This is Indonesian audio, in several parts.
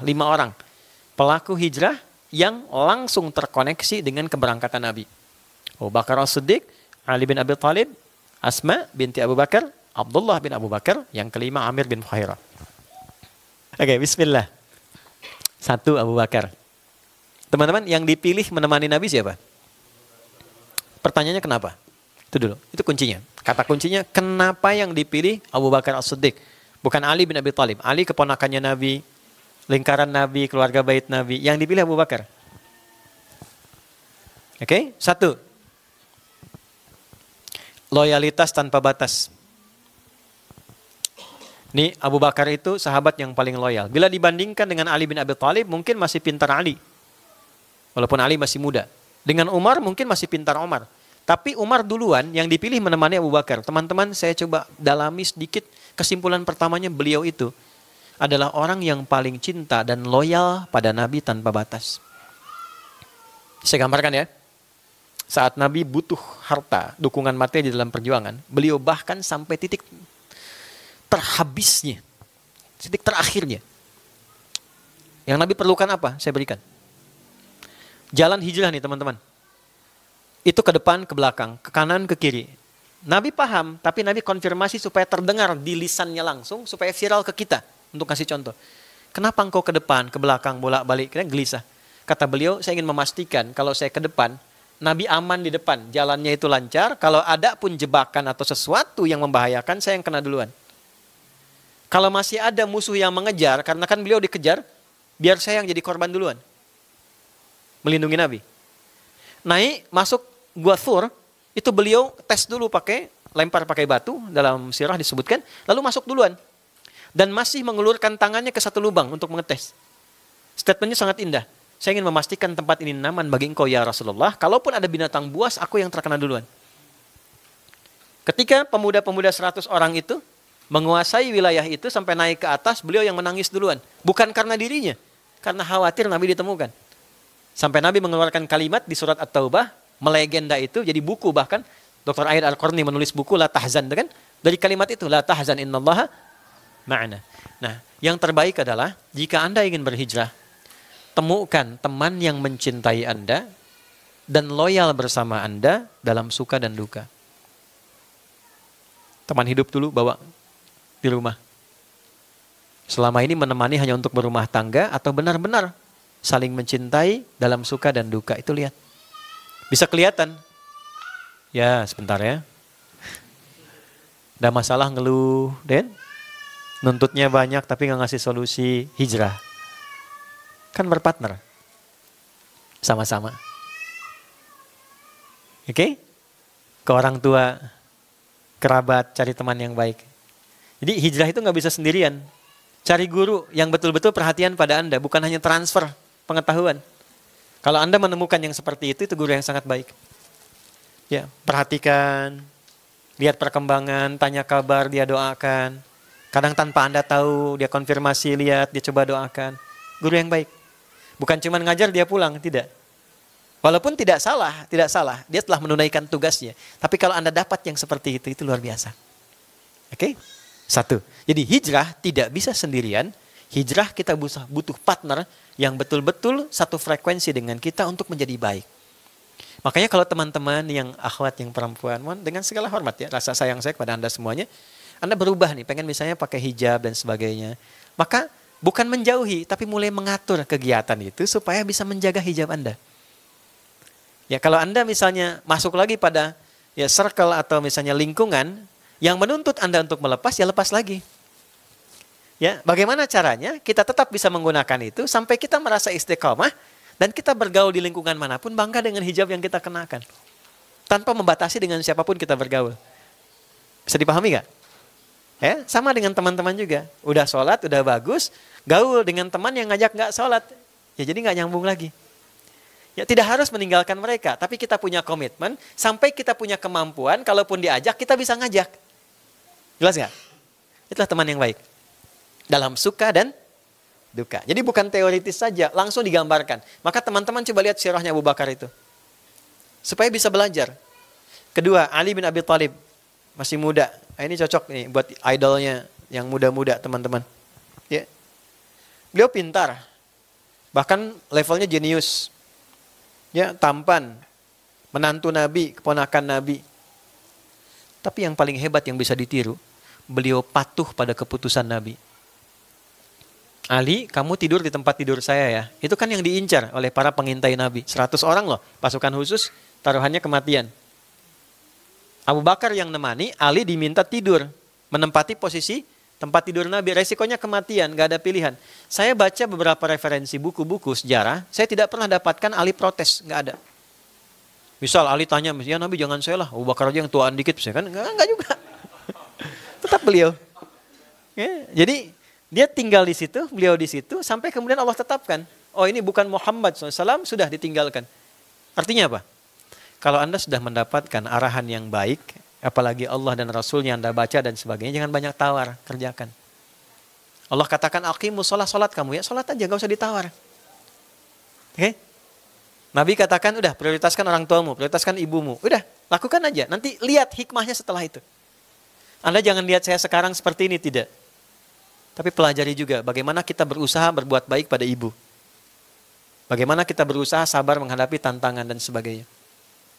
5 orang. Pelaku hijrah yang langsung terkoneksi dengan keberangkatan Nabi. Abu Bakar As-Siddiq, Ali bin Abi Thalib, Asma binti Abu Bakar, Abdullah bin Abu Bakar, yang kelima Amir bin Fuhairah. Oke, bismillah. 1 Abu Bakar. Teman-teman, yang dipilih menemani Nabi siapa? Pertanyaannya kenapa? Itu dulu, itu kuncinya. Kata kuncinya, kenapa yang dipilih Abu Bakar As-Siddiq? Bukan Ali bin Abi Thalib. Ali keponakannya Nabi, lingkaran Nabi, keluarga bait Nabi. Yang dipilih Abu Bakar. Oke, 1. Loyalitas tanpa batas. Nih, Abu Bakar itu sahabat yang paling loyal. Bila dibandingkan dengan Ali bin Abi Thalib, mungkin masih pintar Ali. Walaupun Ali masih muda. Dengan Umar, mungkin masih pintar Umar. Tapi Umar duluan yang dipilih menemani Abu Bakar. Teman-teman, saya coba dalami sedikit. Kesimpulan pertamanya, beliau itu adalah orang yang paling cinta dan loyal pada Nabi tanpa batas. Saya gambarkan ya. Saat Nabi butuh harta, dukungan materi di dalam perjuangan, beliau bahkan sampai titik terhabisnya, titik terakhirnya. Yang Nabi perlukan apa? Saya berikan. Jalan hijrah nih teman-teman. Itu ke depan, ke belakang, ke kanan, ke kiri. Nabi paham, tapi Nabi konfirmasi supaya terdengar di lisannya langsung, supaya viral ke kita. Untuk kasih contoh. Kenapa engkau ke depan, ke belakang, bolak-balik? Kita gelisah. Kata beliau, saya ingin memastikan kalau saya ke depan, Nabi aman di depan. Jalannya itu lancar. Kalau ada pun jebakan atau sesuatu yang membahayakan, saya yang kena duluan. Kalau masih ada musuh yang mengejar, karena kan beliau dikejar, biar saya yang jadi korban duluan. Melindungi Nabi. Naik, masuk Gua Thur, itu beliau tes dulu lempar pakai batu, dalam sirah disebutkan, lalu masuk duluan. Dan masih mengulurkan tangannya ke satu lubang untuk mengetes. Statementnya sangat indah. Saya ingin memastikan tempat ini aman bagi engkau ya Rasulullah. Kalaupun ada binatang buas, aku yang terkena duluan. Ketika pemuda-pemuda 100 orang itu menguasai wilayah itu sampai naik ke atas, beliau yang menangis duluan. Bukan karena dirinya, karena khawatir Nabi ditemukan. Sampai Nabi mengeluarkan kalimat di surat At-Taubah, melegenda itu jadi buku, bahkan Dr. Aid Al-Qarni menulis buku La Tahzan, kan? Dari kalimat itu La Tahzan innallaha ma'ana. Nah, yang terbaik adalah jika Anda ingin berhijrah, temukan teman yang mencintai Anda dan loyal bersama Anda dalam suka dan duka. Teman hidup dulu bawa di rumah. Selama ini menemani hanya untuk berumah tangga atau benar-benar saling mencintai dalam suka dan duka, itu lihat. Bisa kelihatan. Ya, sebentar ya. Ada masalah ngeluh, Den. Nuntutnya banyak tapi nggak ngasih solusi, hijrah. Kan berpartner. Sama-sama. Oke? Ke orang tua, kerabat, cari teman yang baik. Jadi hijrah itu nggak bisa sendirian. Cari guru yang betul-betul perhatian pada Anda, bukan hanya transfer pengetahuan. Kalau Anda menemukan yang seperti itu guru yang sangat baik. Ya, perhatikan, lihat perkembangan, tanya kabar, dia doakan. Kadang tanpa Anda tahu, dia konfirmasi, lihat, dia coba doakan. Guru yang baik. Bukan cuma ngajar dia pulang, tidak. Walaupun tidak salah, dia telah menunaikan tugasnya. Tapi kalau Anda dapat yang seperti itu luar biasa. Oke? 1. Jadi hijrah tidak bisa sendirian. Hijrah kita butuh partner yang betul-betul satu frekuensi dengan kita untuk menjadi baik. Makanya kalau teman-teman yang akhwat, yang perempuan, dengan segala hormat ya, rasa sayang saya kepada Anda semuanya, Anda berubah nih, pengen misalnya pakai hijab dan sebagainya. Maka bukan menjauhi, tapi mulai mengatur kegiatan itu supaya bisa menjaga hijab Anda. Ya, kalau Anda misalnya masuk lagi pada ya circle atau misalnya lingkungan yang menuntut Anda untuk melepas, ya lepas lagi. Ya, bagaimana caranya kita tetap bisa menggunakan itu sampai kita merasa istiqomah dan kita bergaul di lingkungan manapun bangga dengan hijab yang kita kenakan. Tanpa membatasi dengan siapapun kita bergaul. Bisa dipahami gak? Ya, sama dengan teman-teman juga. Udah sholat, udah bagus, gaul dengan teman yang ngajak gak sholat. Ya jadi gak nyambung lagi. Ya tidak harus meninggalkan mereka, tapi kita punya komitmen sampai kita punya kemampuan, kalaupun diajak kita bisa ngajak. Jelas gak? Itulah teman yang baik. Dalam suka dan duka. Jadi bukan teoritis saja, langsung digambarkan. Maka teman-teman coba lihat sirahnya Abu Bakar itu. Supaya bisa belajar. Kedua, Ali bin Abi Thalib. Masih muda. Nah, ini cocok nih buat idolnya yang muda-muda teman-teman. Ya. Beliau pintar. Bahkan levelnya jenius. Ya, tampan, menantu Nabi, keponakan Nabi. Tapi yang paling hebat yang bisa ditiru, beliau patuh pada keputusan Nabi. Ali, kamu tidur di tempat tidur saya ya. Itu kan yang diincar oleh para pengintai Nabi. 100 orang loh, pasukan khusus, taruhannya kematian. Abu Bakar yang nemani, Ali diminta tidur, menempati posisi tempat tidur Nabi. Resikonya kematian, gak ada pilihan. Saya baca beberapa referensi buku-buku sejarah, saya tidak pernah dapatkan Ali protes, gak ada. Misal Ali tanya, ya Nabi jangan saya lah, Abu Bakar aja yang tuaan dikit, saya kan enggak juga. Tetap beliau. Ya, jadi dia tinggal di situ, beliau di situ, sampai kemudian Allah tetapkan. Oh ini bukan Muhammad SAW, sudah ditinggalkan. Artinya apa? Kalau Anda sudah mendapatkan arahan yang baik, apalagi Allah dan Rasulnya Anda baca dan sebagainya, jangan banyak tawar, kerjakan. Allah katakan, aqimus sholat kamu ya, sholat aja, gak usah ditawar. Oke? Nabi katakan, udah prioritaskan orang tuamu, prioritaskan ibumu. Udah, lakukan aja, nanti lihat hikmahnya setelah itu. Anda jangan lihat saya sekarang seperti ini, tidak. Tapi pelajari juga bagaimana kita berusaha berbuat baik pada ibu. Bagaimana kita berusaha sabar menghadapi tantangan dan sebagainya.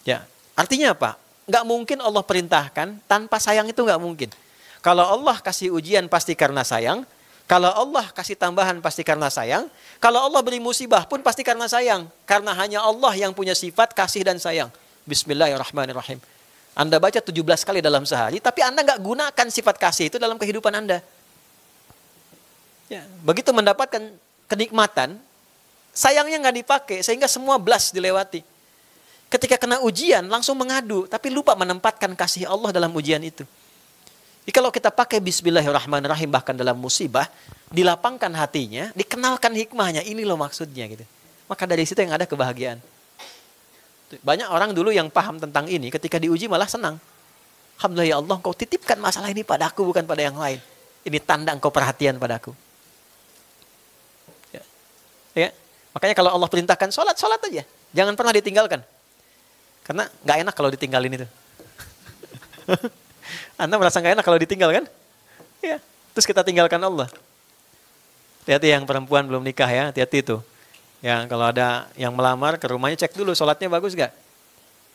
Ya, artinya apa? Nggak mungkin Allah perintahkan tanpa sayang, itu nggak mungkin. Kalau Allah kasih ujian pasti karena sayang. Kalau Allah kasih tambahan pasti karena sayang. Kalau Allah beri musibah pun pasti karena sayang. Karena hanya Allah yang punya sifat kasih dan sayang. Bismillahirrahmanirrahim. Anda baca 17 kali dalam sehari, tapi Anda nggak gunakan sifat kasih itu dalam kehidupan Anda. Ya, begitu mendapatkan kenikmatan, sayangnya nggak dipakai, sehingga semua blas dilewati. Ketika kena ujian, langsung mengadu, tapi lupa menempatkan kasih Allah dalam ujian itu. Jadi kalau kita pakai Bismillahirrahmanirrahim, bahkan dalam musibah, dilapangkan hatinya, dikenalkan hikmahnya, ini loh maksudnya gitu. Maka dari situ yang ada kebahagiaan. Banyak orang dulu yang paham tentang ini, ketika diuji malah senang. Alhamdulillah ya Allah, Engkau titipkan masalah ini padaku, bukan pada yang lain. Ini tanda Engkau perhatian padaku. Ya. Makanya kalau Allah perintahkan sholat aja. Jangan pernah ditinggalkan. Karena gak enak kalau ditinggalin itu. Anda merasa gak enak kalau ditinggal kan? Ya. Terus kita tinggalkan Allah. Hati-hati yang perempuan belum nikah ya, hati-hati itu. Ya, kalau ada yang melamar ke rumahnya, cek dulu sholatnya bagus gak?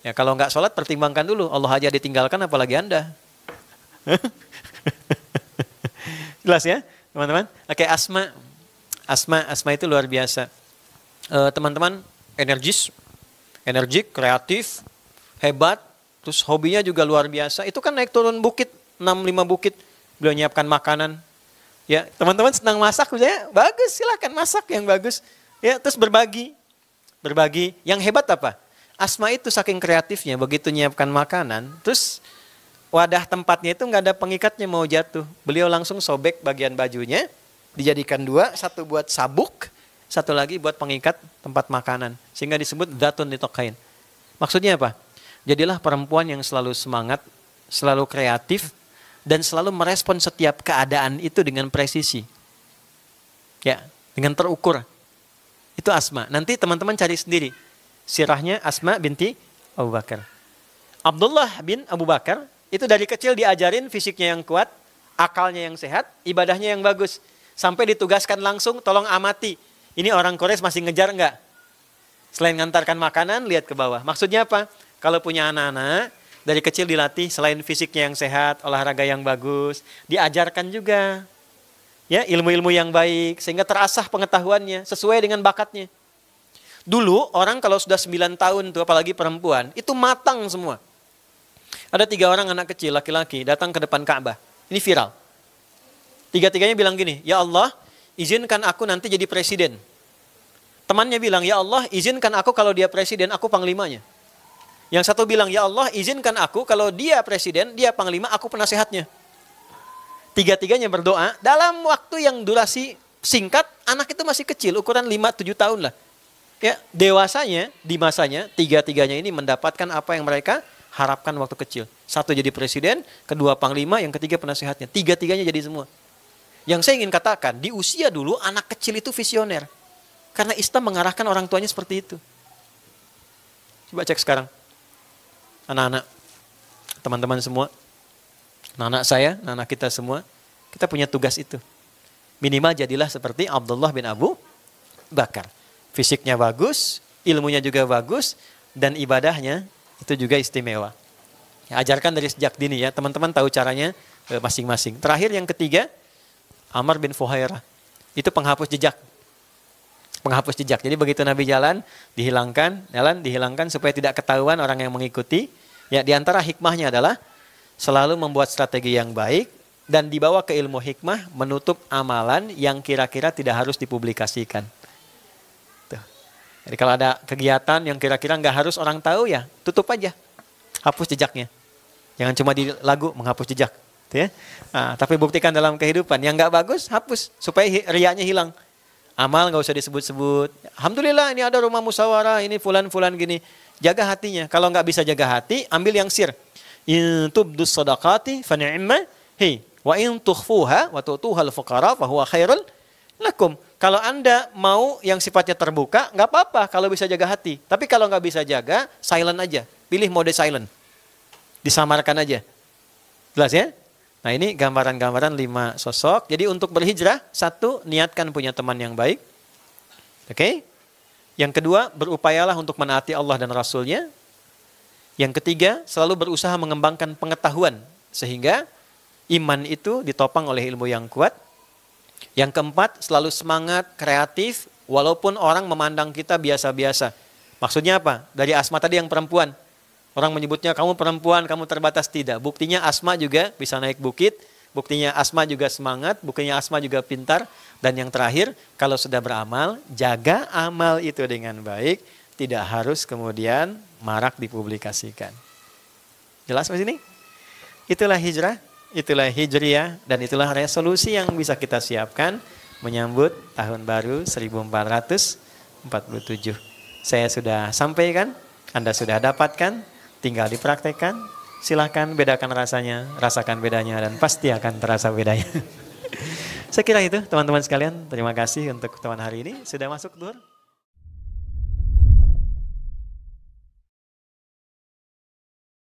Ya, kalau gak sholat pertimbangkan dulu. Allah aja ditinggalkan, apalagi Anda. Jelas ya teman-teman? Oke, Asma itu luar biasa. Teman-teman energik, kreatif, hebat, terus hobinya juga luar biasa. Itu kan naik turun bukit, 6-5 bukit, beliau nyiapkan makanan. Ya, teman-teman senang masak misalnya, bagus, silakan masak yang bagus. Ya, terus berbagi. Yang hebat apa? Asma itu saking kreatifnya, begitu nyiapkan makanan, terus wadah tempatnya itu nggak ada pengikatnya mau jatuh. Beliau langsung sobek bagian bajunya, dijadikan 2, satu buat sabuk, satu lagi buat pengikat tempat makanan. Sehingga disebut Dzatun Nitokain. Maksudnya apa? Jadilah perempuan yang selalu semangat, selalu kreatif, dan selalu merespon setiap keadaan itu dengan presisi. Ya, dengan terukur. Itu Asma. Nanti teman-teman cari sendiri. Sirahnya Asma binti Abu Bakar. Abdullah bin Abu Bakar, itu dari kecil diajarin fisiknya yang kuat, akalnya yang sehat, ibadahnya yang bagus. Sampai ditugaskan langsung, tolong amati. Ini orang Quraisy masih ngejar enggak? Selain ngantarkan makanan, lihat ke bawah. Maksudnya apa? Kalau punya anak-anak, dari kecil dilatih, selain fisiknya yang sehat, olahraga yang bagus, diajarkan juga ya ilmu-ilmu yang baik, sehingga terasah pengetahuannya, sesuai dengan bakatnya. Dulu, orang kalau sudah 9 tahun, tuh, apalagi perempuan, itu matang semua. Ada 3 orang anak kecil, laki-laki, datang ke depan Ka'bah. Ini viral. 3-tiganya bilang gini, ya Allah, izinkan aku nanti jadi presiden. Temannya bilang, ya Allah, izinkan aku kalau dia presiden, aku panglimanya. Yang satu bilang, ya Allah, izinkan aku kalau dia presiden, dia panglima, aku penasehatnya. 3-tiganya berdoa, dalam waktu yang durasi singkat, anak itu masih kecil, ukuran 5-7 tahun lah. Ya, dewasanya, di masanya, 3-tiganya ini mendapatkan apa yang mereka harapkan waktu kecil. Satu jadi presiden, kedua panglima, yang ketiga penasehatnya. 3-tiganya jadi semua. Yang saya ingin katakan, di usia dulu anak kecil itu visioner. Karena Islam mengarahkan orang tuanya seperti itu. Coba cek sekarang. Anak-anak, teman-teman semua, anak-anak saya, anak-anak kita semua, kita punya tugas itu. Minimal jadilah seperti Abdullah bin Abu Bakar. Fisiknya bagus, ilmunya juga bagus, dan ibadahnya itu juga istimewa. Ya, ajarkan dari sejak dini ya, teman-teman tahu caranya masing-masing. Terakhir yang ketiga, Amr bin Fuhairah. Itu penghapus jejak. Penghapus jejak. Jadi begitu Nabi jalan dihilangkan supaya tidak ketahuan orang yang mengikuti. Ya, di antara hikmahnya adalah selalu membuat strategi yang baik dan dibawa ke ilmu hikmah menutup amalan yang kira-kira tidak harus dipublikasikan. Tuh. Jadi kalau ada kegiatan yang kira-kira nggak harus orang tahu ya, tutup aja. Hapus jejaknya. Jangan cuma di lagu menghapus jejak. Tuh ya. Nah, tapi buktikan dalam kehidupan. Yang nggak bagus, hapus. Supaya riaknya hilang. Amal nggak usah disebut-sebut. Alhamdulillah ini ada rumah musyawarah, ini fulan-fulan gini. Jaga hatinya. Kalau nggak bisa jaga hati, ambil yang sir. In tubdus sadaqati fa ni'ma hi wa in tukhfuha wa tu'tuhal fuqara fa huwa khairul lakum. Kalau Anda mau yang sifatnya terbuka, nggak apa-apa kalau bisa jaga hati. Tapi kalau nggak bisa jaga, silent aja. Pilih mode silent. Disamarkan aja. Jelas ya? Nah ini gambaran-gambaran 5 sosok. Jadi untuk berhijrah, 1, niatkan punya teman yang baik. Oke? Yang kedua, berupayalah untuk menaati Allah dan Rasul-Nya. Yang ketiga, selalu berusaha mengembangkan pengetahuan. Sehingga iman itu ditopang oleh ilmu yang kuat. Yang keempat, selalu semangat, kreatif, walaupun orang memandang kita biasa-biasa. Maksudnya apa? Dari Asma tadi yang perempuan. Orang menyebutnya kamu perempuan, kamu terbatas. Tidak. Buktinya Asma juga bisa naik bukit. Buktinya Asma juga semangat. Buktinya Asma juga pintar. Dan yang terakhir, kalau sudah beramal, jaga amal itu dengan baik. Tidak harus kemudian marak dipublikasikan. Jelas di sini? Itulah hijrah. Itulah hijriah. Dan itulah resolusi yang bisa kita siapkan menyambut tahun baru 1447. Saya sudah sampaikan, Anda sudah dapatkan. Tinggal dipraktekkan, silahkan bedakan rasanya, rasakan bedanya, dan pasti akan terasa bedanya. Saya kira itu teman-teman sekalian, terima kasih untuk teman hari ini. Sudah masuk Duhur?